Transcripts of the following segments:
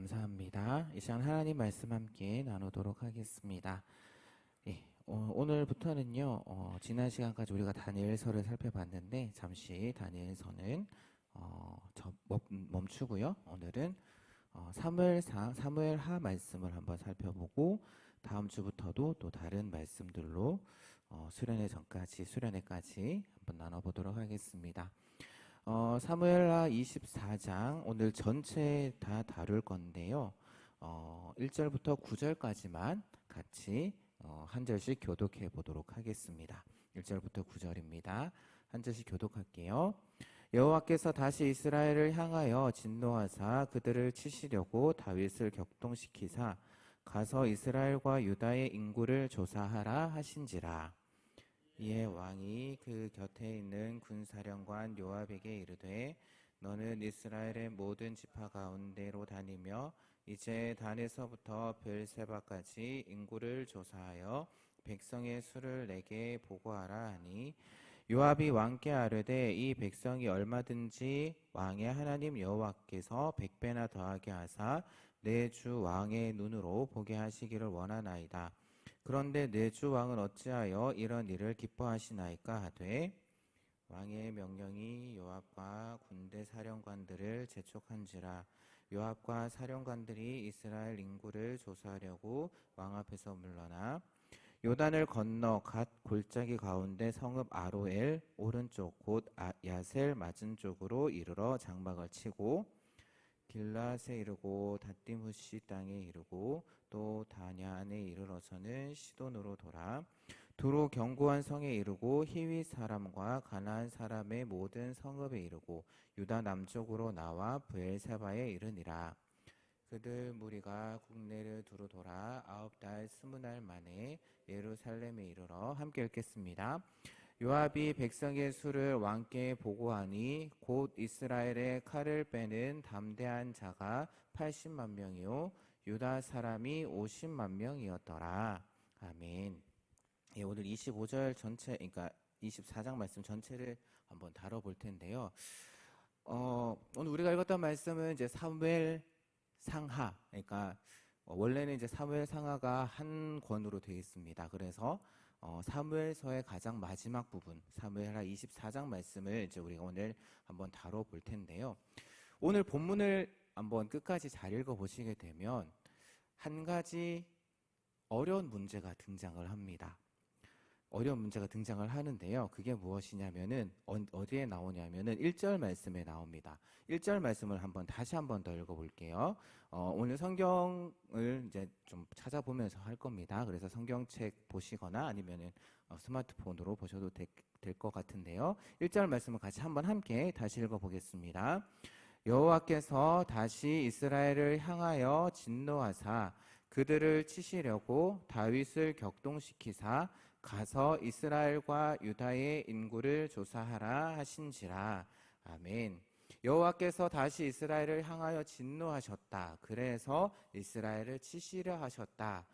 감사합니다. 이 시간 하나님 말씀 함께 나누도록 하겠습니다. 예, 오늘부터는요, 지난 시간까지 우리가 다니엘서를 살펴봤는데, 잠시 다니엘서는 멈추고요. 오늘은 사무엘하 말씀을 한번 살펴보고, 다음 주부터도 또 다른 말씀들로 수련회까지 한번 나눠보도록 하겠습니다. 사무엘하 24장 오늘 전체 다 다룰 건데요. 1절부터 9절까지만 같이 한 절씩 교독해 보도록 하겠습니다. 1절부터 9절입니다. 한 절씩 교독할게요. 여호와께서 다시 이스라엘을 향하여 진노하사 그들을 치시려고 다윗을 격동시키사 가서 이스라엘과 유다의 인구를 조사하라 하신지라. 이에 왕이 그 곁에 있는 군사령관 요압에게 이르되 너는 이스라엘의 모든 지파 가운데로 다니며 이제 단에서부터 브엘세바까지 인구를 조사하여 백성의 수를 내게 보고하라 하니 요압이 왕께 아뢰되 이 백성이 얼마든지 왕의 하나님 여호와께서 100배나 더하게 하사 내 주 왕의 눈으로 보게 하시기를 원하나이다. 그런데 내 주 왕은 어찌하여 이런 일을 기뻐하시나이까 하되 왕의 명령이 요압과 군대 사령관들을 재촉한지라. 요압과 사령관들이 이스라엘 인구를 조사하려고 왕 앞에서 물러나 요단을 건너 갓 골짜기 가운데 성읍 아로엘 오른쪽 곧 야셀 맞은 쪽으로 이르러 장막을 치고 길라앗에 이르고 닷디무시 땅에 이르고 또 다냐안에 이르러서는 시돈으로 돌아 두로 견고한 성에 이르고 히윗 사람과 가나안 사람의 모든 성읍에 이르고 유다 남쪽으로 나와 브엘세바에 이르니라. 그들 무리가 국내를 두루 돌아 9달 20날 만에 예루살렘에 이르러 함께 읽겠습니다. 요압이 백성의 수를 왕께 보고하니 곧 이스라엘의 칼을 빼는 담대한 자가 80만 명이요 유다 사람이 50만 명이었더라. 아멘. 예, 오늘 25절 전체, 그러니까 24장 말씀 전체를 한번 다뤄볼 텐데요. 오늘 우리가 읽었던 말씀은 이제 사무엘 상하, 그러니까 원래는 이제 사무엘 상하가 한 권으로 되어 있습니다. 그래서 사무엘서의 가장 마지막 부분, 사무엘하 24장 말씀을 이제 우리가 오늘 한번 다뤄볼 텐데요. 오늘 본문을 한번 끝까지 잘 읽어보시게 되면 한 가지 어려운 문제가 등장을 합니다. 어려운 문제가 등장을 하는데요. 그게 무엇이냐면은 어디에 나오냐면은 1절 말씀에 나옵니다. 1절 말씀을 다시 한번 더 읽어볼게요. 오늘 성경을 이제 좀 찾아보면서 할 겁니다. 그래서 성경책 보시거나 아니면은 스마트폰으로 보셔도 될 것 같은데요. 1절 말씀을 같이 한번 함께 다시 읽어보겠습니다. 여호와께서 다시 이스라엘을 향하여 진노하사 그들을 치시려고 다윗을 격동시키사 가서 이스라엘과 유다의 인구를 조사하라 하신지라. 아멘. 여호와께서 다시 이스라엘을 향하여 진노하셨다. 그래서 이스라엘을 치시려 하셨다.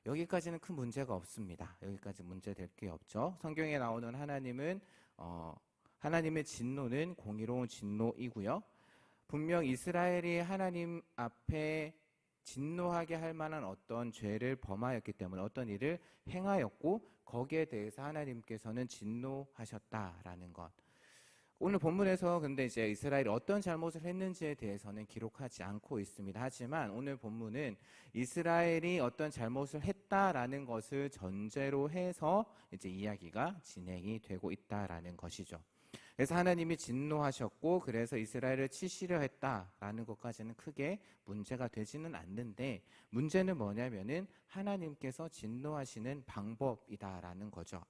여기까지는 큰 문제가 없습니다. 여기까지 문제될 게 없죠. 성경에 나오는 하나님의 진노는 공의로운 진노이고요. 분명 이스라엘이 하나님 앞에 진노하게 할 만한 어떤 죄를 범하였기 때문에 어떤 일을 행하였고 거기에 대해서 하나님께서는 진노하셨다라는 것. 오늘 본문에서 근데 이제 이스라엘이 어떤 잘못을 했는지에 대해서는 기록하지 않고 있습니다. 하지만 오늘 본문은 이스라엘이 어떤 잘못을 했다라는 것을 전제로 해서 이제 이야기가 진행이 되고 있다라는 것이죠. 그래서 하나님이 진노하셨고 그래서 이스라엘을 치시려 했다라는 것까지는 크게 문제가 되지는 않는데 문제는 뭐냐면은 하나님께서 진노하시는 방법이다라는 거죠.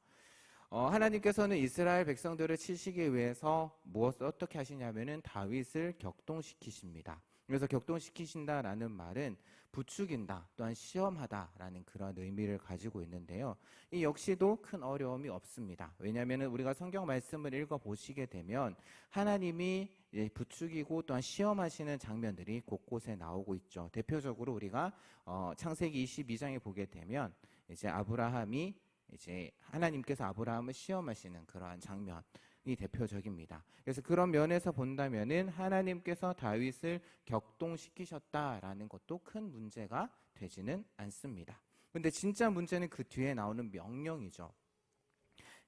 하나님께서는 이스라엘 백성들을 치시기 위해서 어떻게 하시냐면은 다윗을 격동시키십니다. 그래서 격동시키신다라는 말은 부추긴다 또한 시험하다라는 그런 의미를 가지고 있는데요. 이 역시도 큰 어려움이 없습니다. 왜냐하면 우리가 성경 말씀을 읽어보시게 되면 하나님이 부추기고 또한 시험하시는 장면들이 곳곳에 나오고 있죠. 대표적으로 우리가 창세기 22장에 보게 되면 이제 하나님께서 아브라함을 시험하시는 그러한 장면, 대표적입니다. 그래서 그런 면에서 본다면은 하나님께서 다윗을 격동시키셨다라는 것도 큰 문제가 되지는 않습니다. 근데 진짜 문제는 그 뒤에 나오는 명령이죠.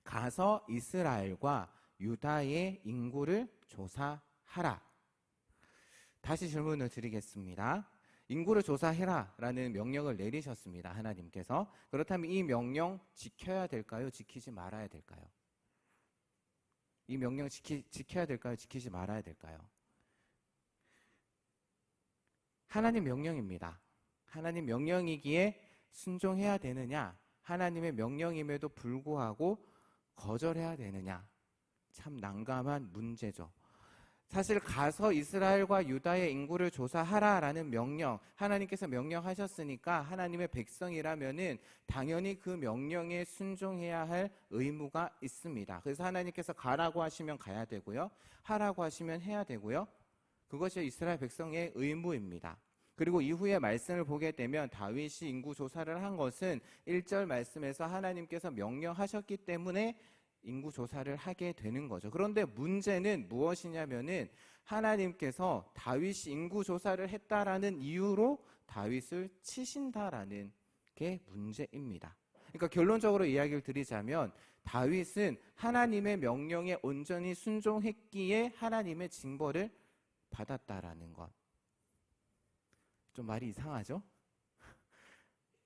가서 이스라엘과 유다의 인구를 조사하라. 다시 질문을 드리겠습니다. 인구를 조사해라 라는 명령을 내리셨습니다. 하나님께서. 그렇다면 이 명령 지켜야 될까요? 지키지 말아야 될까요? 이 명령 지켜야 될까요? 지키지 말아야 될까요? 하나님 명령입니다. 하나님 명령이기에 순종해야 되느냐? 하나님의 명령임에도 불구하고 거절해야 되느냐? 참 난감한 문제죠. 사실 가서 이스라엘과 유다의 인구를 조사하라라는 명령, 하나님께서 명령하셨으니까 하나님의 백성이라면은 당연히 그 명령에 순종해야 할 의무가 있습니다. 그래서 하나님께서 가라고 하시면 가야 되고요. 하라고 하시면 해야 되고요. 그것이 이스라엘 백성의 의무입니다. 그리고 이후에 말씀을 보게 되면 다윗이 인구 조사를 한 것은 1절 말씀에서 하나님께서 명령하셨기 때문에 인구 조사를 하게 되는 거죠. 그런데 문제는 무엇이냐면은 하나님께서 다윗이 인구 조사를 했다라는 이유로 다윗을 치신다라는 게 문제입니다. 그러니까 결론적으로 이야기를 드리자면 다윗은 하나님의 명령에 온전히 순종했기에 하나님의 징벌을 받았다라는 것. 좀 말이 이상하죠?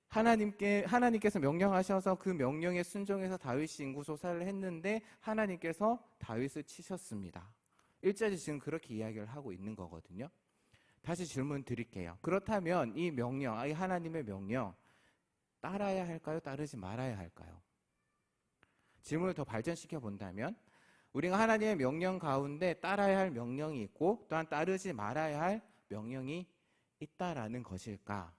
하나님께서 명령하셔서 그 명령에 순종해서 다윗이 인구조사를 했는데 하나님께서 다윗을 치셨습니다. 1절이 지금 그렇게 이야기를 하고 있는 거거든요. 다시 질문 드릴게요. 그렇다면 이 명령, 이 하나님의 명령 따라야 할까요? 따르지 말아야 할까요? 질문을 더 발전시켜 본다면 우리가 하나님의 명령 가운데 따라야 할 명령이 있고 또한 따르지 말아야 할 명령이 있다라는 것일까?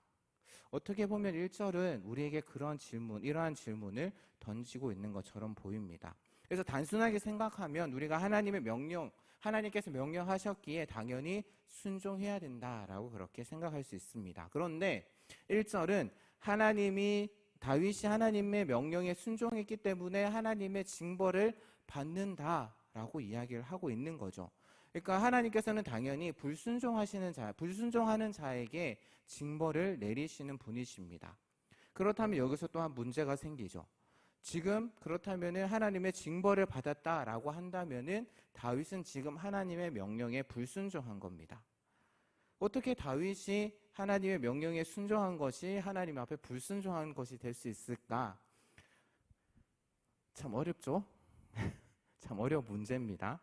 어떻게 보면 1절은 우리에게 그런 질문, 이러한 질문을 던지고 있는 것처럼 보입니다. 그래서 단순하게 생각하면 우리가 하나님의 명령, 하나님께서 명령하셨기에 당연히 순종해야 된다라고 그렇게 생각할 수 있습니다. 그런데 1절은 다윗이 하나님의 명령에 순종했기 때문에 하나님의 징벌을 받는다라고 이야기를 하고 있는 거죠. 그러니까 하나님께서는 당연히 불순종하는 자에게 징벌을 내리시는 분이십니다. 그렇다면 여기서 또한 문제가 생기죠. 지금 그렇다면 하나님의 징벌을 받았다라고 한다면 다윗은 지금 하나님의 명령에 불순종한 겁니다. 어떻게 다윗이 하나님의 명령에 순종한 것이 하나님 앞에 불순종한 것이 될 수 있을까? 참 어렵죠? 참 어려운 문제입니다.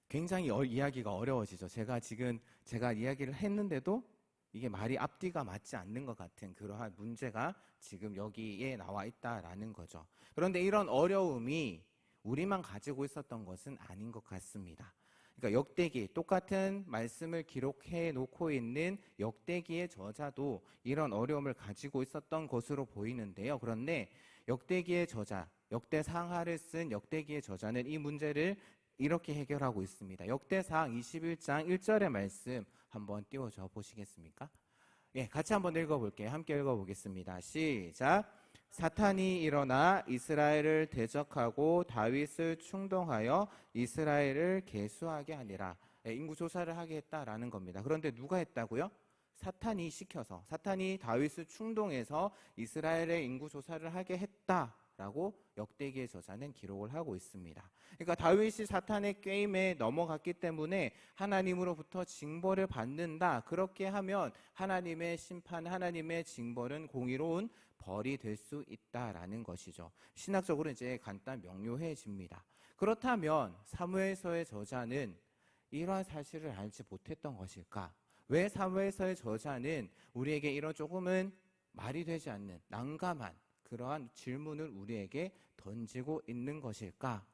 굉장히 이야기가 어려워지죠. 제가 이야기를 했는데도 이게 말이 앞뒤가 맞지 않는 것 같은 그러한 문제가 지금 여기에 나와 있다라는 거죠. 그런데 이런 어려움이 우리만 가지고 있었던 것은 아닌 것 같습니다. 그러니까 역대기, 똑같은 말씀을 기록해 놓고 있는 역대기의 저자도 이런 어려움을 가지고 있었던 것으로 보이는데요. 그런데 역대기의 저자, 역대상하를 쓴 역대기의 저자는 이 문제를 이렇게 해결하고 있습니다. 역대상 21장 1절의 말씀 한번 띄워줘 보시겠습니까? 예, 같이 한번 읽어볼게요. 함께 읽어보겠습니다. 시작. 사탄이 일어나 이스라엘을 대적하고 다윗을 충동하여 이스라엘을 계수하게 하니라. 예, 인구조사를 하게 했다라는 겁니다. 그런데 누가 했다고요? 사탄이 다윗을 충동해서 이스라엘의 인구조사를 하게 했다라고 역대기의 저자는 기록을 하고 있습니다. 그러니까 다윗이 사탄의 게임에 넘어갔기 때문에 하나님으로부터 징벌을 받는다. 그렇게 하면 하나님의 심판, 하나님의 징벌은 공의로운 벌이 될 수 있다라는 것이죠. 신학적으로 이제 간단 명료해집니다. 그렇다면 사무엘서의 저자는 이러한 사실을 알지 못했던 것일까? 왜 사무엘서의 저자는 우리에게 이런 조금은 말이 되지 않는 난감한 그러한 질문을 우리에게 던지고 있는 것일까?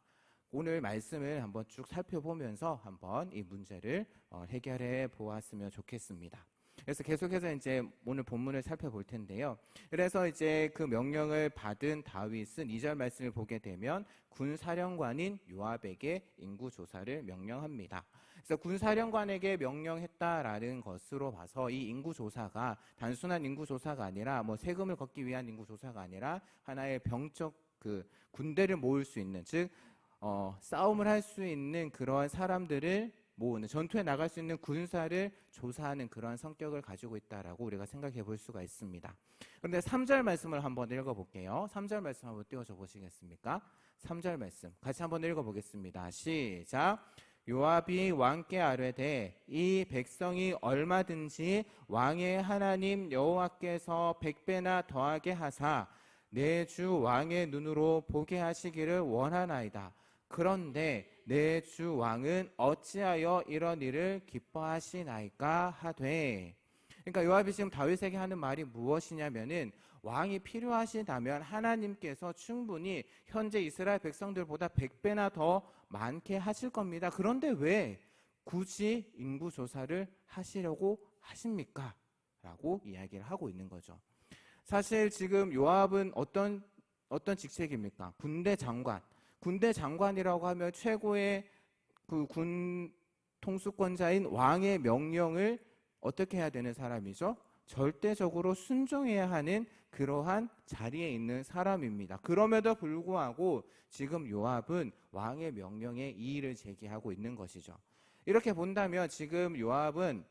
오늘 말씀을 한번 쭉 살펴보면서 한번 이 문제를 해결해 보았으면 좋겠습니다. 그래서 계속해서 이제 오늘 본문을 살펴볼 텐데요. 그래서 이제 그 명령을 받은 다윗은 2절 말씀을 보게 되면 군사령관인 요압에게 인구조사를 명령합니다. 그래서 군사령관에게 명령했다라는 것으로 봐서 이 인구조사가 단순한 인구조사가 아니라 뭐 세금을 걷기 위한 인구조사가 아니라 하나의 병적 군대를 모을 수 있는, 즉 싸움을 할 수 있는 그러한 사람들을 모으는, 전투에 나갈 수 있는 군사를 조사하는 그러한 성격을 가지고 있다라고 우리가 생각해 볼 수가 있습니다. 그런데 3절 말씀을 한번 읽어볼게요. 3절 말씀 한번 띄워줘 보시겠습니까? 3절 말씀 같이 한번 읽어보겠습니다. 시작. 요압이 왕께 아뢰되 이 백성이 얼마든지 왕의 하나님 여호와께서 100배나 더하게 하사 내 주 왕의 눈으로 보게 하시기를 원하나이다. 그런데 내 주 왕은 어찌하여 이런 일을 기뻐하시나이까 하되. 그러니까 요압이 지금 다윗에게 하는 말이 무엇이냐면은, 왕이 필요하시다면 하나님께서 충분히 현재 이스라엘 백성들보다 100배나 더 많게 하실 겁니다. 그런데 왜 굳이 인구 조사를 하시려고 하십니까? 라고 이야기를 하고 있는 거죠. 사실 지금 요압은 어떤 직책입니까? 군대 장관. 군대 장관이라고 하면 최고의 그 군 통수권자인 왕의 명령을 어떻게 해야 되는 사람이죠? 절대적으로 순종해야 하는 그러한 자리에 있는 사람입니다. 그럼에도 불구하고 지금 요압은 왕의 명령에 이의를 제기하고 있는 것이죠. 이렇게 본다면 지금 요압은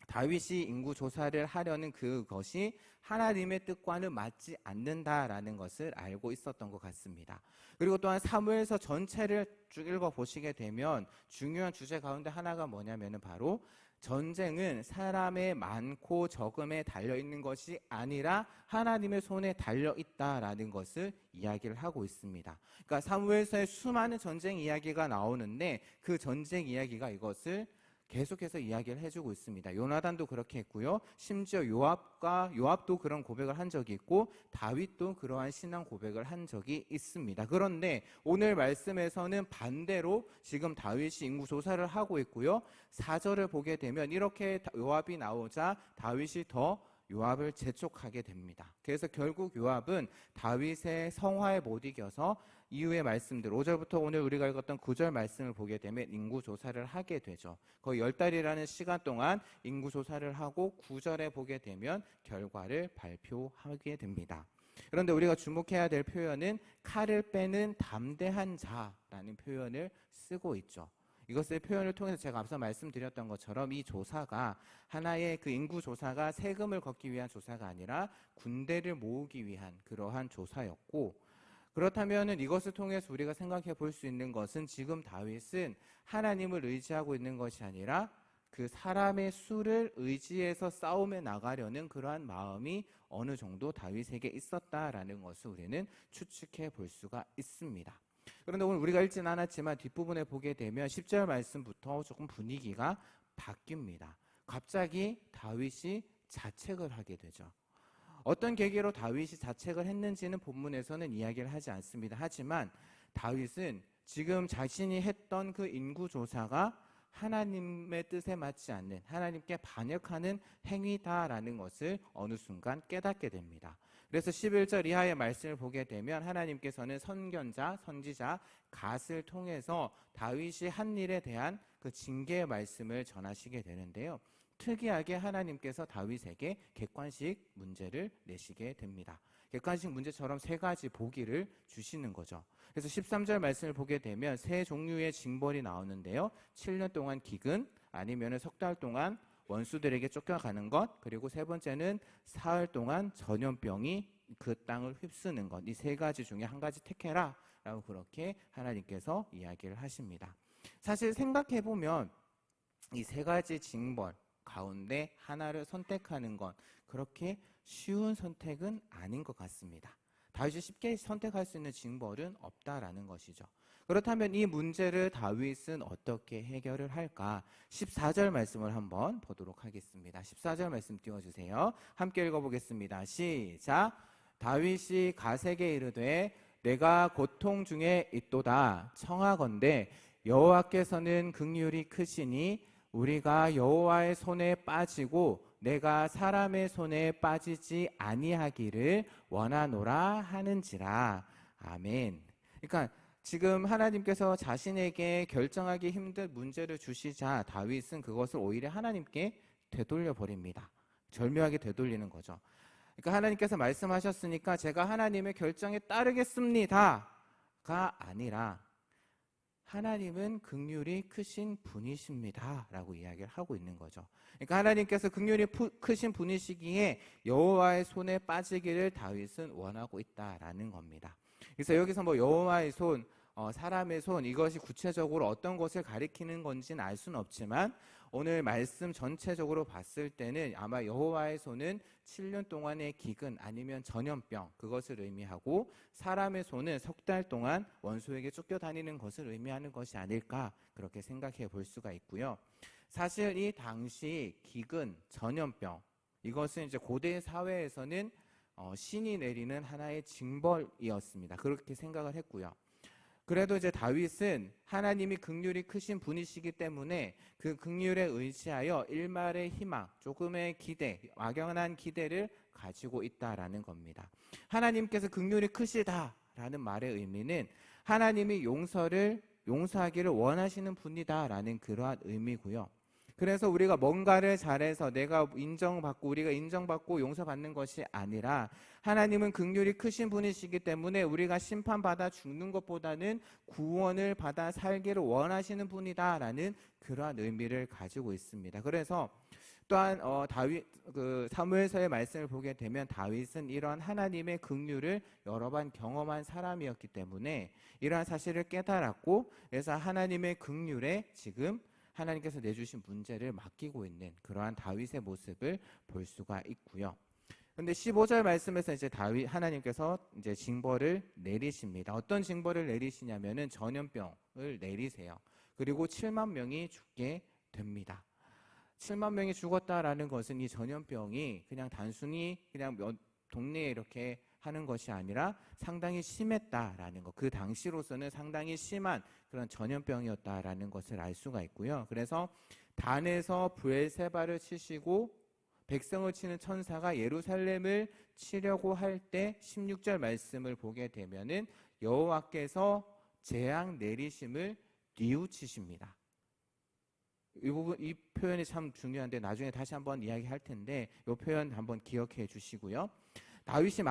다윗이 인구 조사를 하려는 그것이 하나님의 뜻과는 맞지 않는다라는 것을 알고 있었던 것 같습니다. 그리고 또한 사무엘서 전체를 쭉 읽어보시게 되면 중요한 주제 가운데 하나가 뭐냐면은 바로 전쟁은 사람의 많고 적음에 달려있는 것이 아니라 하나님의 손에 달려있다라는 것을 이야기를 하고 있습니다. 그러니까 사무엘서에 수많은 전쟁 이야기가 나오는데 그 전쟁 이야기가 이것을 계속해서 이야기를 해주고 있습니다. 요나단도 그렇게 했고요. 심지어 요압도 그런 고백을 한 적이 있고 다윗도 그러한 신앙 고백을 한 적이 있습니다. 그런데 오늘 말씀에서는 반대로 지금 다윗이 인구 조사를 하고 있고요. 4절을 보게 되면 이렇게 요압이 나오자 다윗이 더 요압을 재촉하게 됩니다. 그래서 결국 요압은 다윗의 성화에 못 이겨서 이후의 말씀들 5절부터 오늘 우리가 읽었던 9절 말씀을 보게 되면 인구조사를 하게 되죠. 거의 10달이라는 시간 동안 인구조사를 하고 9절에 보게 되면 결과를 발표하게 됩니다. 그런데 우리가 주목해야 될 표현은 칼을 빼는 담대한 자라는 표현을 쓰고 있죠. 이것의 표현을 통해서 제가 앞서 말씀드렸던 것처럼 이 조사가 하나의 그 인구 조사가 세금을 걷기 위한 조사가 아니라 군대를 모으기 위한 그러한 조사였고, 그렇다면 이것을 통해서 우리가 생각해 볼 수 있는 것은 지금 다윗은 하나님을 의지하고 있는 것이 아니라 그 사람의 수를 의지해서 싸움에 나가려는 그러한 마음이 어느 정도 다윗에게 있었다라는 것을 우리는 추측해 볼 수가 있습니다. 그런데 오늘 우리가 읽진 않았지만 뒷부분에 보게 되면 10절 말씀부터 조금 분위기가 바뀝니다. 갑자기 다윗이 자책을 하게 되죠. 어떤 계기로 다윗이 자책을 했는지는 본문에서는 이야기를 하지 않습니다. 하지만 다윗은 지금 자신이 했던 그 인구조사가 하나님의 뜻에 맞지 않는, 하나님께 반역하는 행위다라는 것을 어느 순간 깨닫게 됩니다. 그래서 11절 이하의 말씀을 보게 되면 하나님께서는 선견자, 선지자 갓을 통해서 다윗이 한 일에 대한 그 징계의 말씀을 전하시게 되는데요. 특이하게 하나님께서 다윗에게 객관식 문제를 내시게 됩니다. 객관식 문제처럼 세 가지 보기를 주시는 거죠. 그래서 13절 말씀을 보게 되면 세 종류의 징벌이 나오는데요. 7년 동안 기근, 아니면 석 달 동안 원수들에게 쫓겨가는 것, 그리고 세 번째는 사흘 동안 전염병이 그 땅을 휩쓰는 것. 이 세 가지 중에 한 가지 택해라 라고 그렇게 하나님께서 이야기를 하십니다. 사실 생각해보면 이 세 가지 징벌 가운데 하나를 선택하는 건 그렇게 쉬운 선택은 아닌 것 같습니다. 다윗이 쉽게 선택할 수 있는 징벌은 없다라는 것이죠. 그렇다면 이 문제를 다윗은 어떻게 해결을 할까? 14절 말씀을 한번 보도록 하겠습니다. 14절 말씀 띄워주세요. 함께 읽어보겠습니다. 시작. 다윗이 갓에게 이르되 내가 고통 중에 있도다. 청하건대 여호와께서는 긍휼이 크시니 우리가 여호와의 손에 빠지고 내가 사람의 손에 빠지지 아니하기를 원하노라 하는지라. 아멘. 그러니까 지금 하나님께서 자신에게 결정하기 힘든 문제를 주시자 다윗은 그것을 오히려 하나님께 되돌려 버립니다. 절묘하게 되돌리는 거죠. 그러니까 하나님께서 말씀하셨으니까 제가 하나님의 결정에 따르겠습니다가 아니라 하나님은 긍휼이 크신 분이십니다 라고 이야기를 하고 있는 거죠. 그러니까 하나님께서 긍휼이 크신 분이시기에 여호와의 손에 빠지기를 다윗은 원하고 있다라는 겁니다. 그래서 여기서 뭐 여호와의 손, 사람의 손, 이것이 구체적으로 어떤 것을 가리키는 건지는 알 수는 없지만 오늘 말씀 전체적으로 봤을 때는 아마 여호와의 손은 7년 동안의 기근 아니면 전염병, 그것을 의미하고 사람의 손은 석 달 동안 원수에게 쫓겨다니는 것을 의미하는 것이 아닐까, 그렇게 생각해 볼 수가 있고요. 사실 이 당시 기근, 전염병, 이것은 이제 고대 사회에서는 신이 내리는 하나의 징벌이었습니다. 그렇게 생각을 했고요. 그래도 이제 다윗은 하나님이 긍휼이 크신 분이시기 때문에 그 긍휼에 의지하여 일말의 희망, 조금의 기대, 막연한 기대를 가지고 있다라는 겁니다. 하나님께서 긍휼이 크시다라는 말의 의미는 하나님이 용서하기를 원하시는 분이다라는 그러한 의미고요. 그래서 우리가 뭔가를 잘해서 내가 인정받고 우리가 인정받고 용서받는 것이 아니라 하나님은 긍휼이 크신 분이시기 때문에 우리가 심판받아 죽는 것보다는 구원을 받아 살기를 원하시는 분이다라는 그러한 의미를 가지고 있습니다. 그래서 또한 사무엘서의 말씀을 보게 되면 다윗은 이러한 하나님의 긍휼을 여러 번 경험한 사람이었기 때문에 이러한 사실을 깨달았고, 그래서 하나님의 긍휼에 지금 하나님께서 내주신 문제를 맡기고 있는 그러한 다윗의 모습을 볼 수가 있고요. 그런데 15절 말씀에서 이제 하나님께서 이제 징벌을 내리십니다. 어떤 징벌을 내리시냐면은 전염병을 내리세요. 그리고 7만 명이 죽게 됩니다. 7만 명이 죽었다라는 것은 이 전염병이 그냥 단순히 그냥 동네에 이렇게 하는 것이 아니라 상당히 심했다라는 것, 그 당시로서는 상당히 심한 그런 전염병이었다라는 것을 알 수가 있고요. 그래서 단에서 브엘세바를 치시고 백성을 치는 천사가 예루살렘을 치려고 할 때 16절 말씀을 보게 되면은 여호와께서 재앙 내리심을 뉘우치십니다. 이 표현이 참 중요한데 나중에 다시 한번 이야기할 텐데 이 표현 한번 기억해 주시고요. 다윗이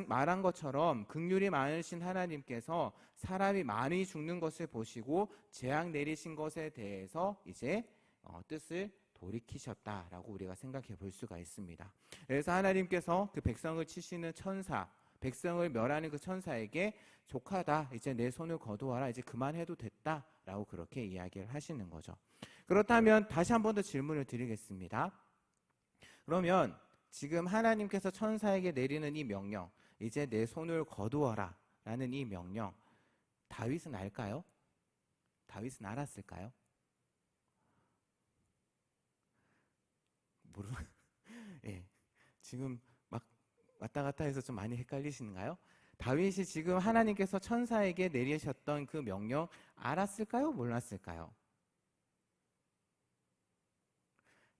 말한 것처럼 긍휼이 많으신 하나님께서 사람이 많이 죽는 것을 보시고 재앙 내리신 것에 대해서 이제 뜻을 돌이키셨다라고 우리가 생각해 볼 수가 있습니다. 그래서 하나님께서 그 백성을 치시는 천사, 백성을 멸하는 그 천사에게 족하다, 이제 내 손을 거두어라, 이제 그만해도 됐다라고 그렇게 이야기를 하시는 거죠. 그렇다면 다시 한 번 더 질문을 드리겠습니다. 그러면 지금 하나님께서 천사에게 내리는 이 명령, 이제 내 손을 거두어라 라는 이 명령, 다윗은 알까요? 다윗은 알았을까요? 예, 지금 막 왔다 갔다 해서 좀 많이 헷갈리시는가요? 다윗이 지금 하나님께서 천사에게 내리셨던 그 명령 알았을까요? 몰랐을까요?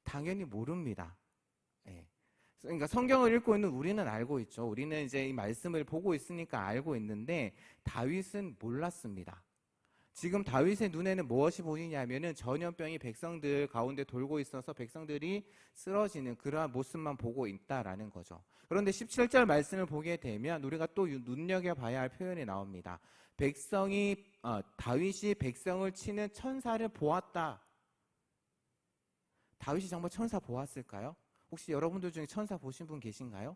당연히 모릅니다. 예. 그러니까 성경을 읽고 있는 우리는 알고 있죠. 우리는 이제 이 말씀을 보고 있으니까 알고 있는데 다윗은 몰랐습니다. 지금 다윗의 눈에는 무엇이 보이냐면은 전염병이 백성들 가운데 돌고 있어서 백성들이 쓰러지는 그러한 모습만 보고 있다라는 거죠. 그런데 17절 말씀을 보게 되면 우리가 또 눈여겨봐야 할 표현이 나옵니다. 다윗이 백성을 치는 천사를 보았다. 다윗이 정말 천사 보았을까요? 혹시 여러분들 중에 천사 보신 분 계신가요?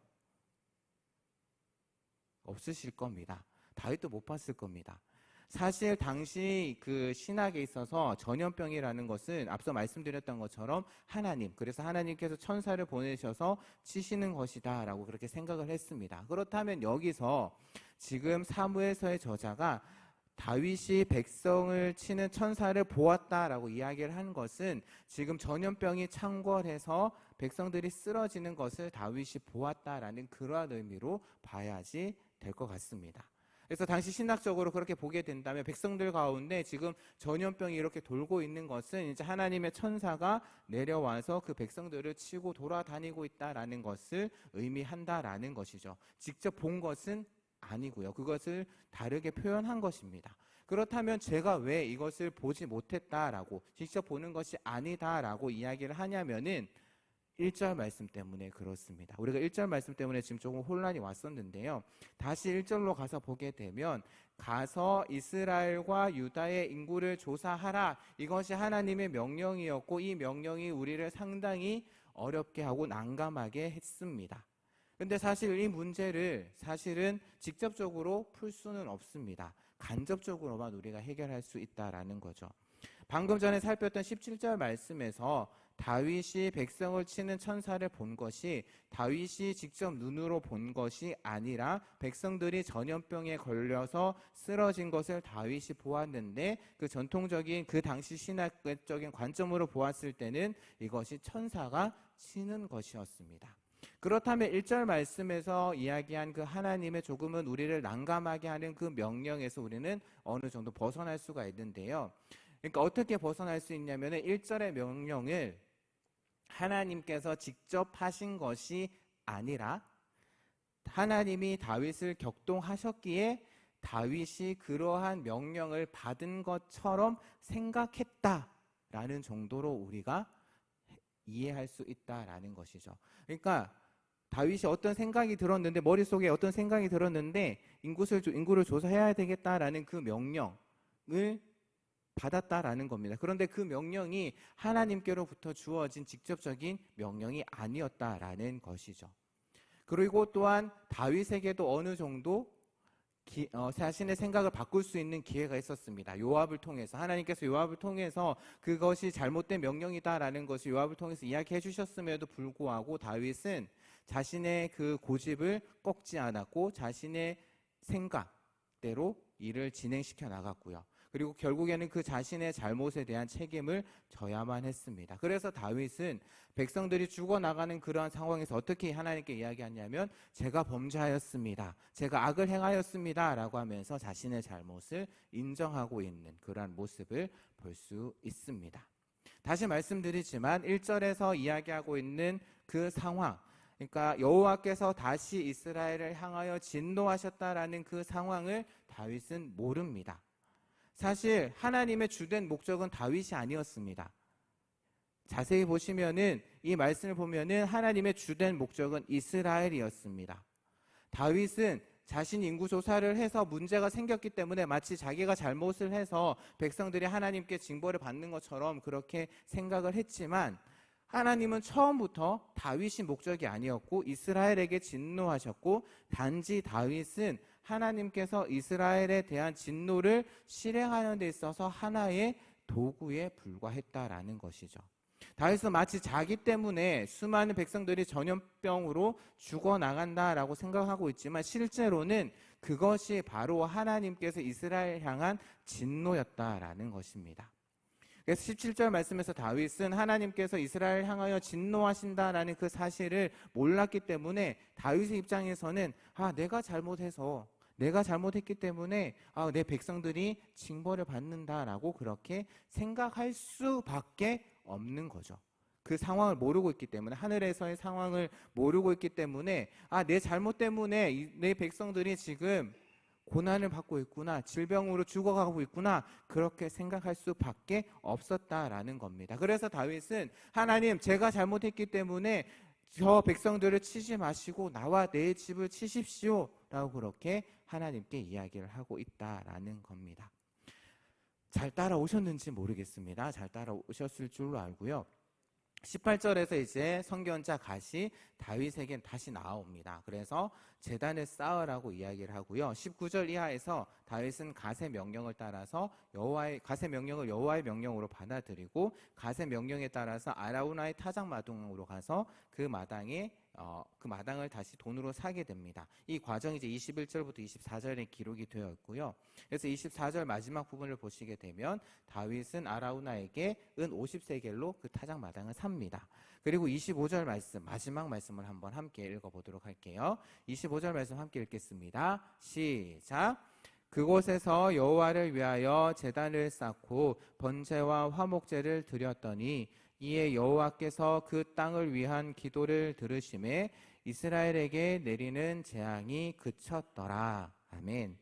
없으실 겁니다. 다윗도 못 봤을 겁니다. 사실 당시 그 신학에 있어서 전염병이라는 것은 앞서 말씀드렸던 것처럼 그래서 하나님께서 천사를 보내셔서 치시는 것이다 라고 그렇게 생각을 했습니다. 그렇다면 여기서 지금 사무엘서의 저자가 다윗이 백성을 치는 천사를 보았다라고 이야기를 한 것은 지금 전염병이 창궐해서 백성들이 쓰러지는 것을 다윗이 보았다라는 그러한 의미로 봐야지 될 것 같습니다. 그래서 당시 신학적으로 그렇게 보게 된다면 백성들 가운데 지금 전염병이 이렇게 돌고 있는 것은 이제 하나님의 천사가 내려와서 그 백성들을 치고 돌아다니고 있다라는 것을 의미한다라는 것이죠. 직접 본 것은 아니고요. 그것을 다르게 표현한 것입니다. 그렇다면 제가 왜 이것을 보지 못했다라고, 직접 보는 것이 아니다라고 이야기를 하냐면은 1절 말씀 때문에 그렇습니다. 우리가 1절 말씀 때문에 지금 조금 혼란이 왔었는데요. 다시 1절로 가서 보게 되면 가서 이스라엘과 유다의 인구를 조사하라. 이것이 하나님의 명령이었고 이 명령이 우리를 상당히 어렵게 하고 난감하게 했습니다. 근데 사실 이 문제를 사실은 직접적으로 풀 수는 없습니다. 간접적으로만 우리가 해결할 수 있다라는 거죠. 방금 전에 살폈던 17절 말씀에서 다윗이 백성을 치는 천사를 본 것이 다윗이 직접 눈으로 본 것이 아니라 백성들이 전염병에 걸려서 쓰러진 것을 다윗이 보았는데 그 전통적인 그 당시 신학적인 관점으로 보았을 때는 이것이 천사가 치는 것이었습니다. 그렇다면 1절 말씀에서 이야기한 그 하나님의 조금은 우리를 난감하게 하는 그 명령에서 우리는 어느 정도 벗어날 수가 있는데요. 그러니까 어떻게 벗어날 수 있냐면 1절의 명령을 하나님께서 직접 하신 것이 아니라 하나님이 다윗을 격동하셨기에 다윗이 그러한 명령을 받은 것처럼 생각했다라는 정도로 우리가 이해할 수 있다라는 것이죠. 그러니까 다윗이 어떤 생각이 들었는데 머릿속에 어떤 생각이 들었는데 인구를 조사해야 되겠다라는 그 명령을 받았다라는 겁니다. 그런데 그 명령이 하나님께로부터 주어진 직접적인 명령이 아니었다라는 것이죠. 그리고 또한 다윗에게도 어느 정도 자신의 생각을 바꿀 수 있는 기회가 있었습니다. 요압을 통해서 하나님께서 요압을 통해서 그것이 잘못된 명령이다라는 것을 요압을 통해서 이야기해 주셨음에도 불구하고 다윗은 자신의 그 고집을 꺾지 않았고 자신의 생각대로 일을 진행시켜 나갔고요. 그리고 결국에는 그 자신의 잘못에 대한 책임을 져야만 했습니다. 그래서 다윗은 백성들이 죽어나가는 그러한 상황에서 어떻게 하나님께 이야기하냐면 제가 범죄하였습니다. 제가 악을 행하였습니다. 라고 하면서 자신의 잘못을 인정하고 있는 그러한 모습을 볼 수 있습니다. 다시 말씀드리지만 1절에서 이야기하고 있는 그 상황, 그러니까 여호와께서 다시 이스라엘을 향하여 진노하셨다라는 그 상황을 다윗은 모릅니다. 사실 하나님의 주된 목적은 다윗이 아니었습니다. 자세히 보시면은 이 말씀을 보면은 하나님의 주된 목적은 이스라엘이었습니다. 다윗은 자신 인구 조사를 해서 문제가 생겼기 때문에 마치 자기가 잘못을 해서 백성들이 하나님께 징벌을 받는 것처럼 그렇게 생각을 했지만 하나님은 처음부터 다윗이 목적이 아니었고 이스라엘에게 진노하셨고 단지 다윗은 하나님께서 이스라엘에 대한 진노를 실행하는 데 있어서 하나의 도구에 불과했다라는 것이죠. 다윗은 마치 자기 때문에 수많은 백성들이 전염병으로 죽어나간다라고 생각하고 있지만 실제로는 그것이 바로 하나님께서 이스라엘 향한 진노였다라는 것입니다. 그래서 17절 말씀에서 다윗은 하나님께서 이스라엘 향하여 진노하신다라는 그 사실을 몰랐기 때문에 다윗의 입장에서는 내가 잘못했기 때문에 내 백성들이 징벌을 받는다라고 그렇게 생각할 수밖에 없는 거죠. 그 상황을 모르고 있기 때문에 하늘에서의 상황을 모르고 있기 때문에 내 잘못 때문에 내 백성들이 지금 고난을 받고 있구나, 질병으로 죽어가고 있구나 그렇게 생각할 수밖에 없었다라는 겁니다. 그래서 다윗은 하나님 제가 잘못했기 때문에 저 백성들을 치지 마시고 나와 내 집을 치십시오 라고 그렇게 하나님께 이야기를 하고 있다라는 겁니다. 잘 따라오셨는지 모르겠습니다. 잘 따라오셨을 줄로 알고요. 18절에서 이제 선견자 갓이 다윗에겐 다시 나옵니다. 그래서 제단을 쌓으라고 이야기를 하고요. 19절 이하에서 다윗은 갓의 명령을 따라서 갓의 명령을 여호와의 명령으로 받아들이고 갓의 명령에 따라서 아라우나의 타작 마당으로 가서 그 마당을 다시 돈으로 사게 됩니다. 이 과정이 이제 21절부터 24절에 기록이 되어 있고요. 그래서 24절 마지막 부분을 보시게 되면 다윗은 아라우나에게 은 50세겔로 그 타작 마당을 삽니다. 그리고 25절 말씀, 마지막 말씀을 한번 함께 읽어보도록 할게요. 25절 말씀 함께 읽겠습니다. 시작! 그곳에서 여호와를 위하여 제단을 쌓고 번제와 화목제를 드렸더니 이에 여호와께서 그 땅을 위한 기도를 들으심에 이스라엘에게 내리는 재앙이 그쳤더라. 아멘.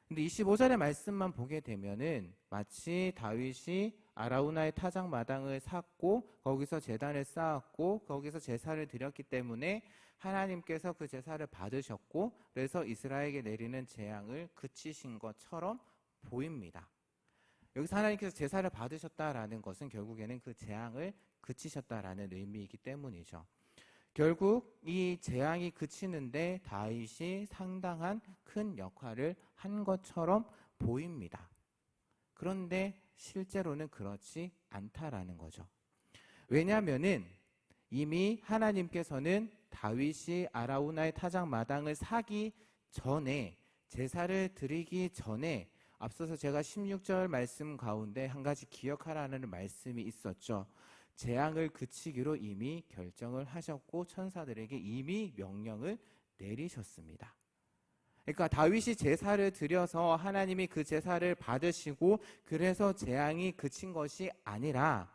근데 25절의 말씀만 보게 되면은 마치 다윗이 아라우나의 타작 마당을 샀고 거기서 제단을 쌓았고 거기서 제사를 드렸기 때문에 하나님께서 그 제사를 받으셨고 그래서 이스라엘에게 내리는 재앙을 그치신 것처럼 보입니다. 여기서 하나님께서 제사를 받으셨다라는 것은 결국에는 그 재앙을 그치셨다라는 의미이기 때문이죠. 결국 이 재앙이 그치는데 다윗이 상당한 큰 역할을 한 것처럼 보입니다. 그런데 실제로는 그렇지 않다라는 거죠. 왜냐하면은 이미 하나님께서는 다윗이 아라우나의 타작 마당을 사기 전에 제사를 드리기 전에 앞서서 제가 16절 말씀 가운데 한 가지 기억하라는 말씀이 있었죠. 재앙을 그치기로 이미 결정을 하셨고 천사들에게 이미 명령을 내리셨습니다. 그러니까 다윗이 제사를 드려서 하나님이 그 제사를 받으시고 그래서 재앙이 그친 것이 아니라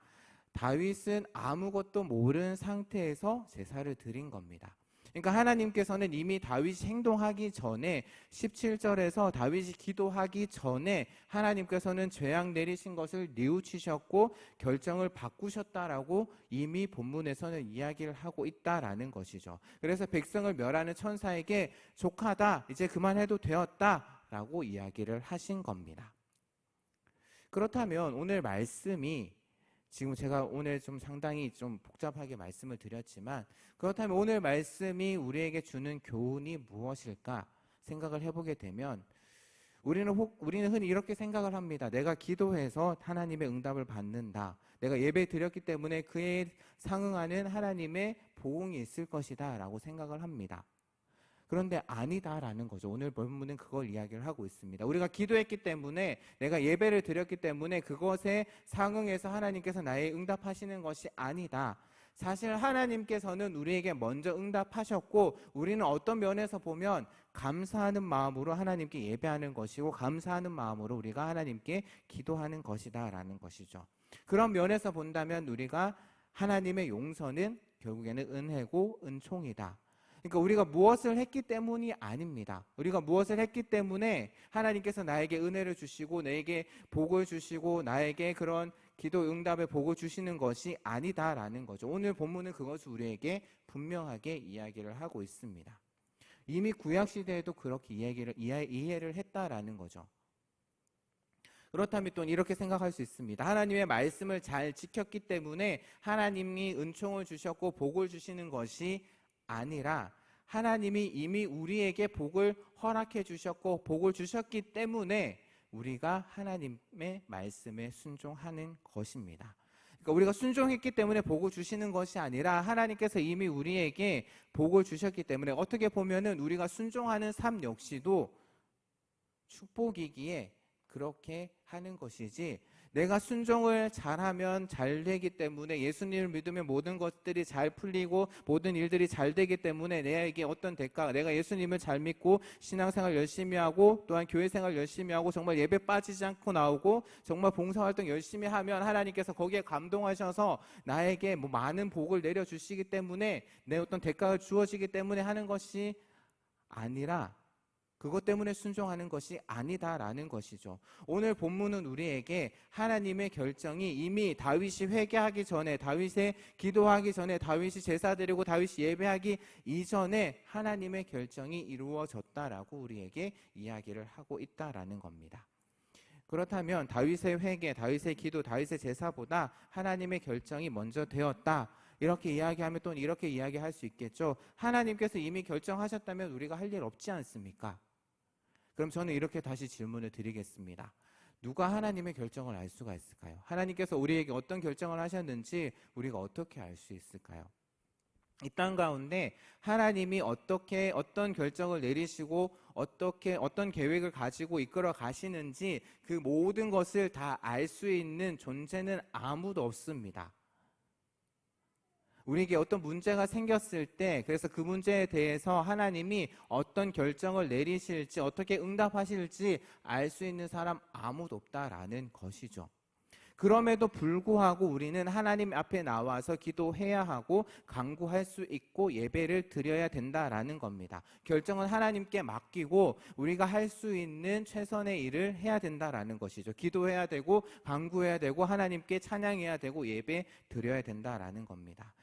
다윗은 아무것도 모르는 상태에서 제사를 드린 겁니다. 그러니까 하나님께서는 이미 다윗이 행동하기 전에 17절에서 다윗이 기도하기 전에 하나님께서는 재앙 내리신 것을 뉘우치셨고 결정을 바꾸셨다라고 이미 본문에서는 이야기를 하고 있다라는 것이죠. 그래서 백성을 멸하는 천사에게 족하다, 이제 그만해도 되었다라고 이야기를 하신 겁니다. 그렇다면 오늘 말씀이 지금 제가 오늘 좀 상당히 좀 복잡하게 말씀을 드렸지만 그렇다면 오늘 말씀이 우리에게 주는 교훈이 무엇일까 생각을 해보게 되면 우리는 흔히 이렇게 생각을 합니다. 내가 기도해서 하나님의 응답을 받는다. 내가 예배 드렸기 때문에 그에 상응하는 하나님의 보응이 있을 것이다 라고 생각을 합니다. 그런데 아니다라는 거죠. 오늘 본문은 그걸 이야기를 하고 있습니다. 우리가 기도했기 때문에 내가 예배를 드렸기 때문에 그것에 상응해서 하나님께서 나의 응답하시는 것이 아니다. 사실 하나님께서는 우리에게 먼저 응답하셨고 우리는 어떤 면에서 보면 감사하는 마음으로 하나님께 예배하는 것이고 감사하는 마음으로 우리가 하나님께 기도하는 것이다 라는 것이죠. 그런 면에서 본다면 우리가 하나님의 용서는 결국에는 은혜고 은총이다. 그러니까 우리가 무엇을 했기 때문이 아닙니다. 우리가 무엇을 했기 때문에 하나님께서 나에게 은혜를 주시고 나에게 복을 주시고 나에게 그런 기도 응답의 복을 주시는 것이 아니다라는 거죠. 오늘 본문은 그것을 우리에게 분명하게 이야기를 하고 있습니다. 이미 구약시대에도 그렇게 이해를 했다라는 거죠. 그렇다면 또 이렇게 생각할 수 있습니다. 하나님의 말씀을 잘 지켰기 때문에 하나님이 은총을 주셨고 복을 주시는 것이 아니라 하나님이 이미 우리에게 복을 허락해 주셨고 복을 주셨기 때문에 우리가 하나님의 말씀에 순종하는 것입니다. 그러니까 우리가 순종했기 때문에 복을 주시는 것이 아니라 하나님께서 이미 우리에게 복을 주셨기 때문에 어떻게 보면은 우리가 순종하는 삶 역시도 축복이기에 그렇게 하는 것이지 내가 순종을 잘하면 잘 되기 때문에 예수님을 믿으면 모든 것들이 잘 풀리고 모든 일들이 잘 되기 때문에 내게 어떤 대가 내가 예수님을 잘 믿고 신앙생활 열심히 하고 또한 교회생활 열심히 하고 정말 예배 빠지지 않고 나오고 정말 봉사활동 열심히 하면 하나님께서 거기에 감동하셔서 나에게 많은 복을 내려주시기 때문에 내 어떤 대가가 주어지기 때문에 하는 것이 아니라 그것 때문에 순종하는 것이 아니다라는 것이죠. 오늘 본문은 우리에게 하나님의 결정이 이미 다윗이 회개하기 전에 다윗의 기도하기 전에 다윗이 제사 드리고 다윗이 예배하기 이전에 하나님의 결정이 이루어졌다라고 우리에게 이야기를 하고 있다라는 겁니다. 그렇다면 다윗의 회개, 다윗의 기도, 다윗의 제사보다 하나님의 결정이 먼저 되었다. 이렇게 이야기하면 또 이렇게 이야기할 수 있겠죠. 하나님께서 이미 결정하셨다면 우리가 할 일 없지 않습니까? 그럼 저는 이렇게 다시 질문을 드리겠습니다. 누가 하나님의 결정을 알 수가 있을까요? 하나님께서 우리에게 어떤 결정을 하셨는지 우리가 어떻게 알 수 있을까요? 이 땅 가운데 하나님이 어떤 결정을 내리시고 어떤 계획을 가지고 이끌어 가시는지 그 모든 것을 다 알 수 있는 존재는 아무도 없습니다. 우리에게 어떤 문제가 생겼을 때 그래서 그 문제에 대해서 하나님이 어떤 결정을 내리실지 어떻게 응답하실지 알 수 있는 사람 아무도 없다라는 것이죠. 그럼에도 불구하고 우리는 하나님 앞에 나와서 기도해야 하고 간구할 수 있고 예배를 드려야 된다라는 겁니다. 결정은 하나님께 맡기고 우리가 할 수 있는 최선의 일을 해야 된다라는 것이죠. 기도해야 되고 간구해야 되고 하나님께 찬양해야 되고 예배 드려야 된다라는 겁니다.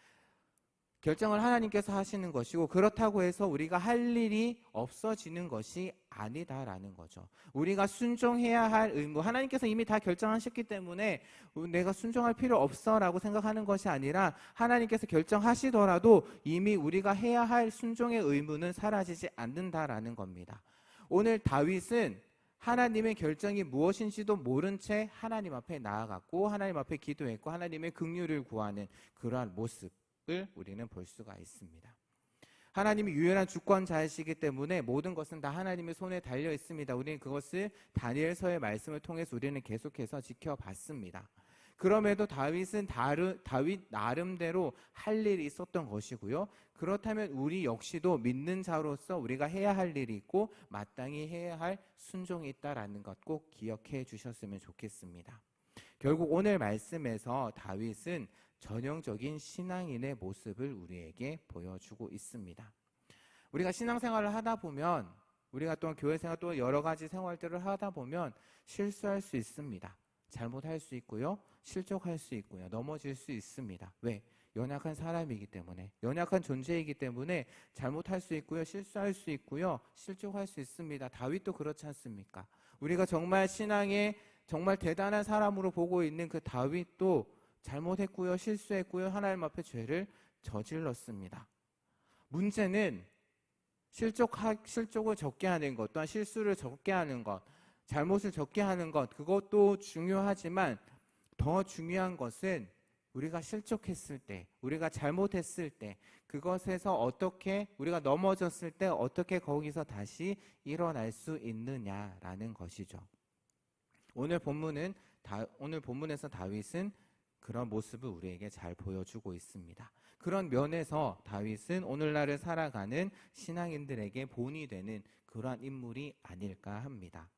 결정을 하나님께서 하시는 것이고 그렇다고 해서 우리가 할 일이 없어지는 것이 아니다라는 거죠. 우리가 순종해야 할 의무, 하나님께서 이미 다 결정하셨기 때문에 내가 순종할 필요 없어라고 생각하는 것이 아니라 하나님께서 결정하시더라도 이미 우리가 해야 할 순종의 의무는 사라지지 않는다라는 겁니다. 오늘 다윗은 하나님의 결정이 무엇인지도 모른 채 하나님 앞에 나아갔고 하나님 앞에 기도했고 하나님의 긍휼을 구하는 그러한 모습을 우리는 볼 수가 있습니다. 하나님이 유일한 주권자이시기 때문에 모든 것은 다 하나님의 손에 달려 있습니다. 우리는 그것을 다니엘서의 말씀을 통해서 우리는 계속해서 지켜봤습니다. 그럼에도 다윗은 다윗 나름대로 할 일이 있었던 것이고요. 그렇다면 우리 역시도 믿는 자로서 우리가 해야 할 일이 있고 마땅히 해야 할 순종이 있다라는 것 꼭 기억해 주셨으면 좋겠습니다. 결국 오늘 말씀에서 다윗은 전형적인 신앙인의 모습을 우리에게 보여주고 있습니다. 우리가 신앙생활을 하다 보면 우리가 또 교회생활 또 여러 가지 생활들을 하다 보면 실수할 수 있습니다. 잘못할 수 있고요. 실족할 수 있고요. 넘어질 수 있습니다. 왜? 연약한 사람이기 때문에, 연약한 존재이기 때문에 잘못할 수 있고요. 실수할 수 있고요. 실족할 수 있습니다. 다윗도 그렇지 않습니까? 우리가 정말 신앙에 정말 대단한 사람으로 보고 있는 그 다윗도 잘못했고요. 실수했고요. 하나님 앞에 죄를 저질렀습니다. 문제는 실족을 적게 하는 것, 또한 실수를 적게 하는 것, 잘못을 적게 하는 것, 그것도 중요하지만 더 중요한 것은 우리가 실족했을 때, 우리가 잘못했을 때, 그것에서 어떻게 우리가 넘어졌을 때 어떻게 거기서 다시 일어날 수 있느냐라는 것이죠. 오늘 본문에서 다윗은 그런 모습을 우리에게 잘 보여주고 있습니다. 그런 면에서 다윗은 오늘날을 살아가는 신앙인들에게 본이 되는 그러한 인물이 아닐까 합니다.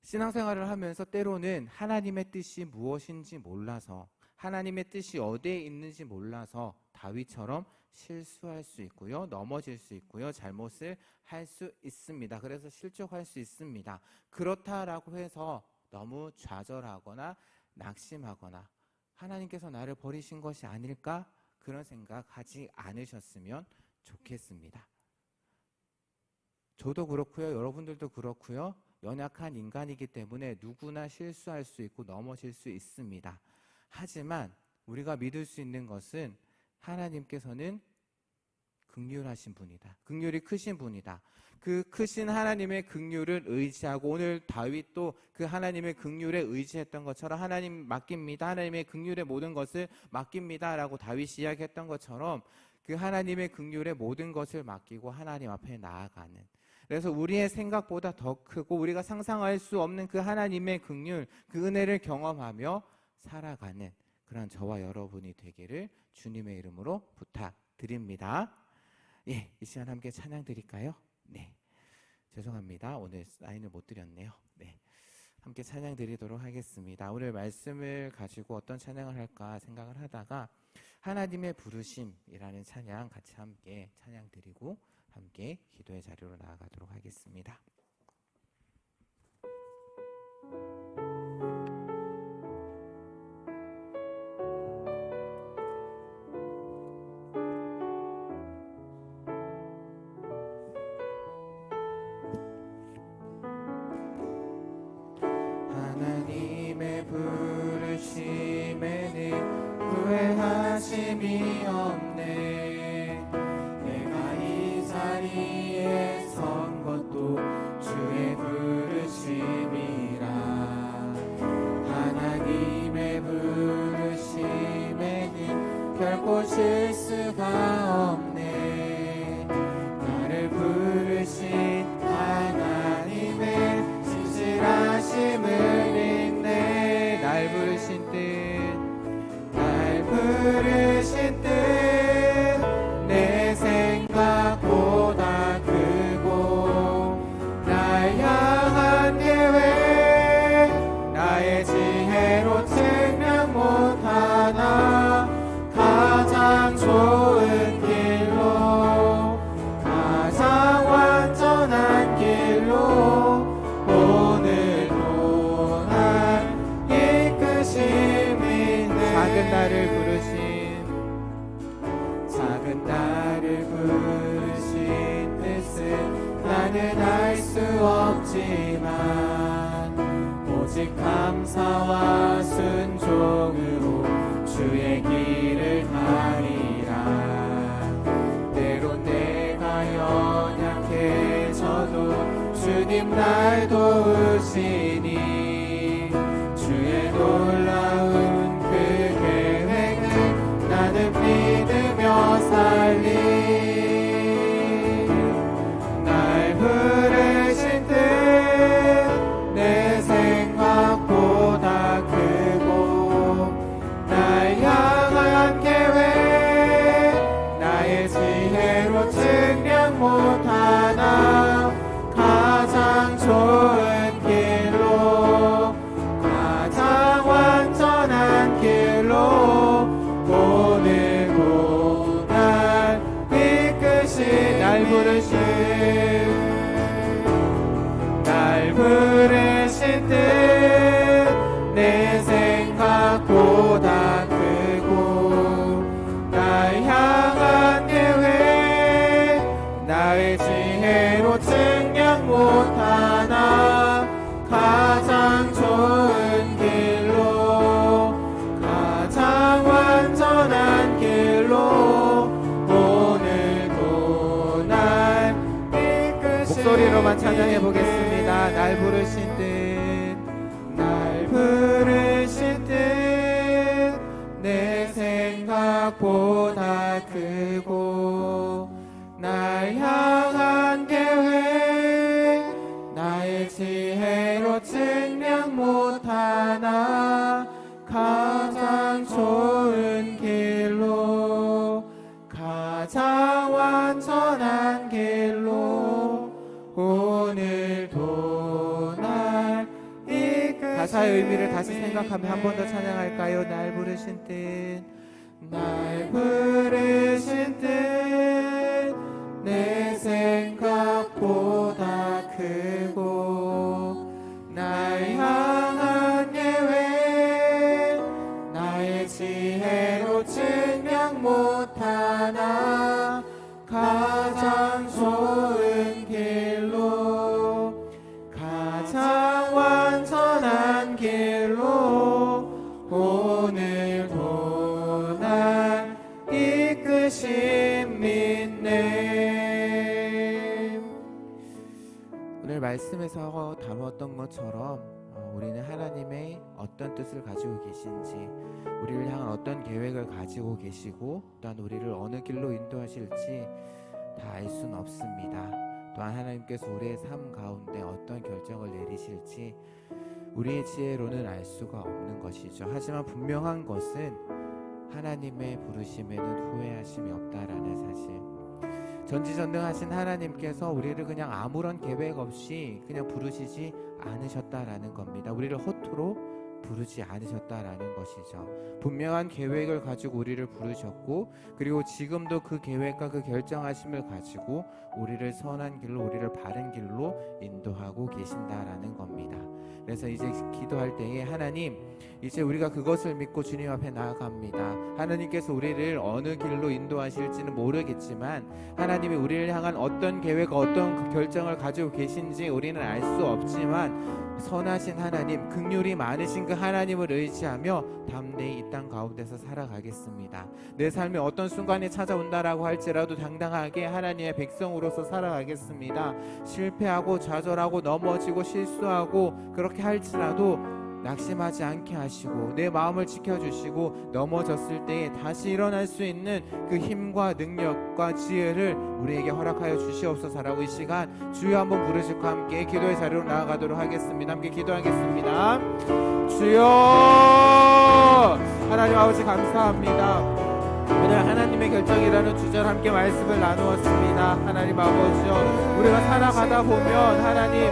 신앙생활을 하면서 때로는 하나님의 뜻이 무엇인지 몰라서 하나님의 뜻이 어디에 있는지 몰라서 다윗처럼 실수할 수 있고요. 넘어질 수 있고요. 잘못을 할 수 있습니다. 그래서 실족할 수 있습니다. 그렇다라고 해서 너무 좌절하거나 낙심하거나 하나님께서 나를 버리신 것이 아닐까? 그런 생각하지 않으셨으면 좋겠습니다. 저도 그렇고요. 여러분들도 그렇고요. 연약한 인간이기 때문에 누구나 실수할 수 있고 넘어질 수 있습니다. 하지만 우리가 믿을 수 있는 것은 하나님께서는 긍휼하신 분이다. 긍휼이 크신 분이다. 그 크신 하나님의 긍휼을 의지하고 오늘 다윗도 그 하나님의 긍휼에 의지했던 것처럼 하나님 맡깁니다. 하나님의 긍휼의 모든 것을 맡깁니다. 라고 다윗이 이야기했던 것처럼 그 하나님의 긍휼의 모든 것을 맡기고 하나님 앞에 나아가는, 그래서 우리의 생각보다 더 크고 우리가 상상할 수 없는 그 하나님의 긍휼, 그 은혜를 경험하며 살아가는 그런 저와 여러분이 되기를 주님의 이름으로 부탁드립니다. 예, 이 시간 함께 찬양 드릴까요? 네, 죄송합니다. 오늘 사인을 못 드렸네요. 네, 함께 찬양 드리도록 하겠습니다. 오늘 말씀을 가지고 어떤 찬양을 할까 생각을 하다가 하나님의 부르심이라는 찬양 같이 함께 찬양 드리고 함께 기도의 자리로 나아가도록 하겠습니다. 하나님의 부르심에는 후회하심이 없네. 내가 이 자리에 선 것도 주의 부르심이라. 나를 부르신 뜻은 나는 알 수 없지만 오직 감사와 순종으로 주의 길을 가리라. 때론 내가 연약해져도 주님 날 도우시니 주의 놀라운 그 계획을 나는 믿으며 살리. 날 부르신 뜻 내 생각보다 크고 날 향한 계획 나의 지혜로 측량 못하나 가장 좋은 길로 가장 완전한 길로 오늘도 날 이끄신 날 부르신 뜻 내 생각보다 크고 날 향한 계획 나의 지혜로 측량 못하나 가장 좋은 길로 가장 완전한 길로 오늘도 날 이끄신 목소리로만 찬양해 보겠습니다. 날 부르신 뜻 내 생각보다 크고 날 향한 계획 나의 지혜로 측량 못하나 가장 좋은 길로 가장 완전한 길로 오늘도 날 이끄신 가사의 의미를 다시 생각하며 한 번 더 찬양할까요? 날 부르신 뜻 내 생각보다 크고 날 향한 계획 나의 지혜로 측량 못하나 가장 좋은 길로 가장 완전한 길로 오늘도 날 이끄심 믿네. 오늘 말씀에서 다루었던 것처럼 우리는 하나님의 어떤 뜻을 가지고 계신지, 우리를 향한 어떤 계획을 가지고 계시고 또한 우리를 어느 길로 인도하실지 다 알 수는 없습니다. 또한 하나님께서 우리의 삶 가운데 어떤 결정을 내리실지 우리의 지혜로는 알 수가 없는 것이죠. 하지만 분명한 것은 하나님의 부르심에는 후회하심이 없다라는 사실. 전지전능하신 하나님께서 우리를 그냥 아무런 계획 없이 그냥 부르시지 않으셨다라는 겁니다. 우리를 허투루 부르지 않으셨다라는 것이죠. 분명한 계획을 가지고 우리를 부르셨고, 그리고 지금도 그 계획과 그 결정하심을 가지고 우리를 선한 길로, 우리를 바른 길로 인도하고 계신다라는 겁니다. 그래서 이제 기도할 때에 하나님, 이제 우리가 그것을 믿고 주님 앞에 나아갑니다. 하나님께서 우리를 어느 길로 인도하실지는 모르겠지만 하나님이 우리를 향한 어떤 계획, 어떤 결정을 가지고 계신지 우리는 알 수 없지만 선하신 하나님, 긍휼이 많으신 그 하나님을 의지하며 담대히 이 땅 가운데서 살아가겠습니다. 내 삶에 어떤 순간이 찾아온다라고 할지라도 당당하게 하나님의 백성으로서 살아가겠습니다. 실패하고 좌절하고 넘어지고 실수하고 그렇게 할지라도 낙심하지 않게 하시고 내 마음을 지켜주시고 넘어졌을 때에 다시 일어날 수 있는 그 힘과 능력과 지혜를 우리에게 허락하여 주시옵소서라고 이 시간 주여 한번 부르시고 함께 기도의 자리로 나아가도록 하겠습니다. 함께 기도하겠습니다. 주여, 하나님 아버지 감사합니다. 오늘 하나님의 결정이라는 주제로 함께 말씀을 나누었습니다. 하나님 아버지요, 우리가 살아가다 보면 하나님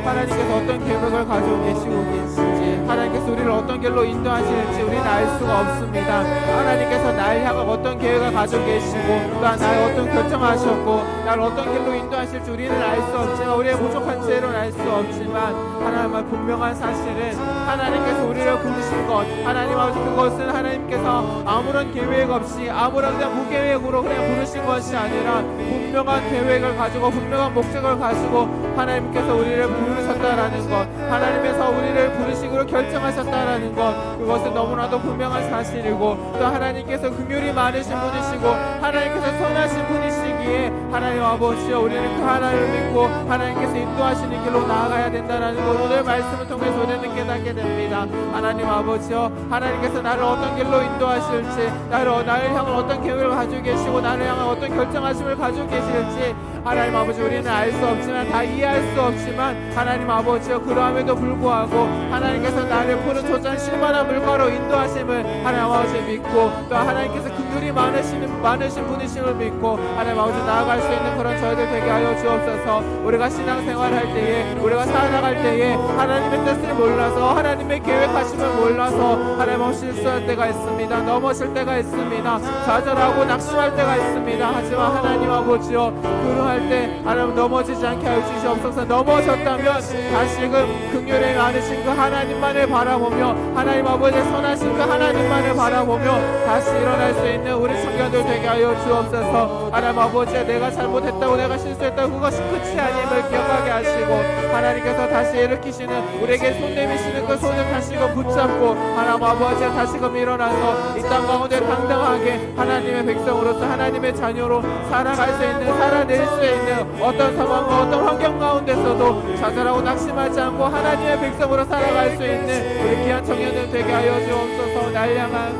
하나님께서 어떤 계획을 가지고 계시고 계신지, 하나님께서 우리를 어떤 길로 인도하시는지 우리는 알 수가 없습니다. 하나님께서 나를 향한 어떤 계획을 가지고 계시고 또한 나를 어떤 결정하셨고 나를 어떤 길로 인도하실지 우리는 알 수 없지만, 우리의 부족한 죄로는 알 수 없지만, 하나님의 분명한 사실은 하나님께서 우리를 부르신 것, 하나님 아버지, 그것은 하나님께서 아무런 계획 없이 아무런 그냥 무계획으로 그냥 부르신 것이 아니라 분명한 계획을 가지고 분명한 목적을 가지고 하나님께서 우리를 부르셨다라는 것, 하나님께서 우리를 부르시기로 결정하셨다라는 것, 그것은 너무나도 분명한 사실이고, 또 하나님께서 긍휼이 많으신 분이시고 하나님께서 선하신 분이시기에 하나님 아버지여, 우리는 그 하나님을 믿고 하나님께서 인도하시는 길로 나아가야 된다는 것, 오늘 말씀을 통해서 우리는 깨닫게 됩니다. 하나님 아버지여, 하나님께서 나를 어떤 길로 인도하실지, 나를 향한 어떤 계획을 가지고 계시고 나를 향한 어떤 결정하심을 가지고 계실지 하나님 아버지, 우리는 알 수 없지만, 다 이해할 수 없지만, 하나님 아버지여, 그러함에도 불구하고 하나님께서 나를 푸른 초장 실만한 물가로 인도하심을 하나님 아버지 믿고, 또 하나님께서 긍휼이 많으신 분이심을 믿고 하나님 아버지 나아갈 수 있는 그런 저희들 되게 하여 주옵소서. 우리가 신앙생활을 할 때에, 우리가 살아갈 때에 하나님의 뜻을 몰라서, 하나님의 계획하심을 몰라서 하나님 아버지 실수할 때가 있습니다. 넘어질 때가 있습니다. 좌절하고 낙심할 때가 있습니다. 하지만 하나님 아버지여, 그러할 때 하나님 넘어지지 않게 하여 주시옵소서. 넘어졌다면 다시금 긍휼이 많으신 그 하나님만을 바라보며, 하나님 아버지의 선하신 그 하나님만을 바라보며 다시 일어날 수 있는 우리 청년들 되게 하여 주옵소서. 하나님 아버지, 내가 잘못했다고, 내가 실수했다고 그것이 끝이 아님을 기억하게 하시고, 하나님께서 다시 일으키시는, 우리에게 손 내미시는 그 손을 다시금 붙잡고 하나님 아버지 다시금 일어나서 이 땅 가운데 당당하게 하나님의 백성으로서, 하나님의 자녀로 살아갈 수 있는, 살아낼 수 있는 어떤 상황과 어떤 환경 가운데서도 좌절하고 낙심하지 않고 하나님의 백성으로 살아갈 수 있는 우리 귀한 청년들 되게 하여 주옵소서. 날 향한,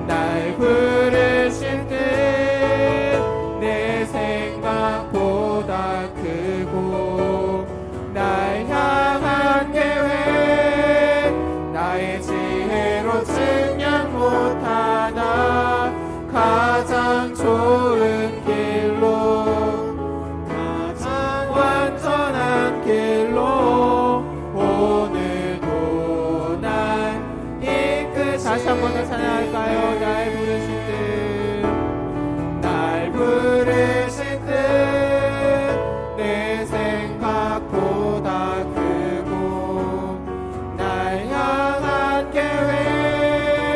날 부르신 뜻 내 생각보다 크고, 날 향한 계획 나의 지혜로 측량 못하나, 가장 좋은 길로, 가장 완전한 길로 오늘도 날 다시 한 번 더 찬양할까요? 날 부르신 뜻, 날 부르신 뜻 내 생각보다 크고, 날 향한 계획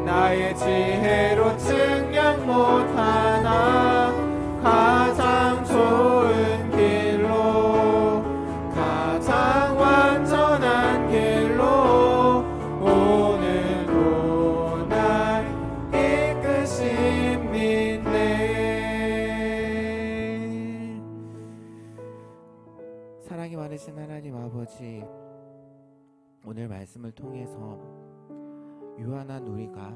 나의 지혜로 측량 못하나, 가장 좋은 길로, 가장 완전한 길로 오늘도 날 이끄십니네. 사랑이 많으신 하나님 아버지, 오늘 말씀을 통해서 유한한 우리가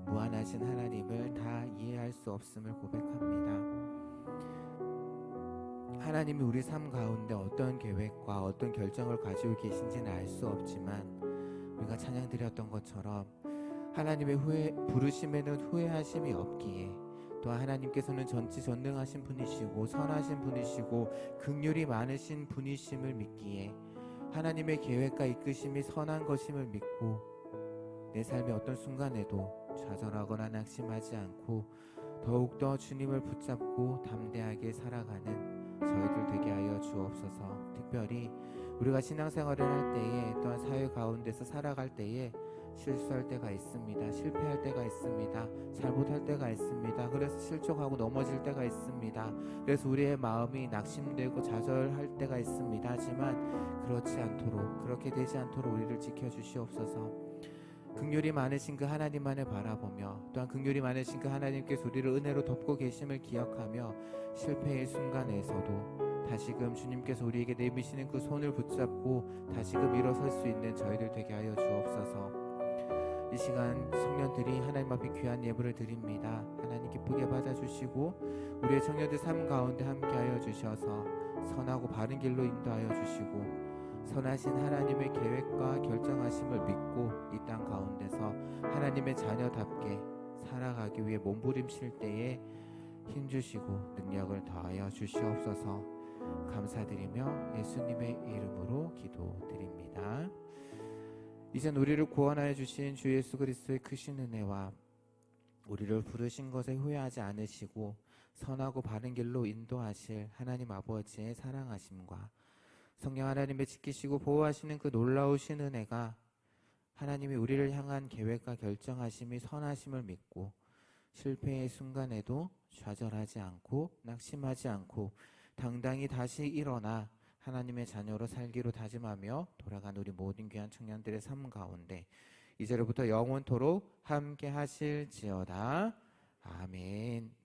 무한하신 하나님을 다 이해할 수 없음을 고백합니다. 하나님이 우리 삶 가운데 어떤 계획과 어떤 결정을 가지고 계신지는 알 수 없지만, 우리가 찬양드렸던 것처럼 하나님의 부르심에는 후회하심이 없기에, 또 하나님께서는 전지전능하신 분이시고 선하신 분이시고 긍휼이 많으신 분이심을 믿기에, 하나님의 계획과 이끄심이 선한 것임을 믿고 내 삶의 어떤 순간에도 좌절하거나 낙심하지 않고 더욱더 주님을 붙잡고 담대하게 살아가는 저희들 되게 하여 주옵소서. 특별히 우리가 신앙생활을 할 때에, 또한 사회 가운데서 살아갈 때에 실수할 때가 있습니다. 실패할 때가 있습니다. 잘못할 때가 있습니다. 그래서 실족하고 넘어질 때가 있습니다. 그래서 우리의 마음이 낙심되고 좌절할 때가 있습니다. 하지만 그렇지 않도록, 그렇게 되지 않도록 우리를 지켜주시옵소서. 긍휼이 많으신 그 하나님만을 바라보며, 또한 긍휼이 많으신 그 하나님께서 우리를 은혜로 덮고 계심을 기억하며, 실패의 순간에서도 다시금 주님께서 우리에게 내미시는 그 손을 붙잡고 다시금 일어설 수 있는 저희들 되게 하여 주옵소서. 이 시간 청년들이 하나님 앞에 귀한 예물을 드립니다. 하나님 기쁘게 받아주시고 우리의 청년들 삶 가운데 함께하여 주셔서 선하고 바른 길로 인도하여 주시고, 선하신 하나님의 계획과 결정하심을 믿고 이 땅 가운데서 하나님의 자녀답게 살아가기 위해 몸부림칠 때에 힘주시고 능력을 더하여 주시옵소서. 감사드리며 예수님의 이름으로 기도드립니다. 이젠 우리를 구원하여 주신 주 예수 그리스도의 크신 은혜와 우리를 부르신 것에 후회하지 않으시고 선하고 바른 길로 인도하실 하나님 아버지의 사랑하심과 성령 하나님의 지키시고 보호하시는 그 놀라우신 은혜가 하나님이 우리를 향한 계획과 결정하심이 선하심을 믿고 실패의 순간에도 좌절하지 않고 낙심하지 않고 당당히 다시 일어나 하나님의 자녀로 살기로 다짐하며 돌아간 우리 모든 귀한 청년들의 삶 가운데 이제로부터 영원토록 함께 하실지어다. 아멘.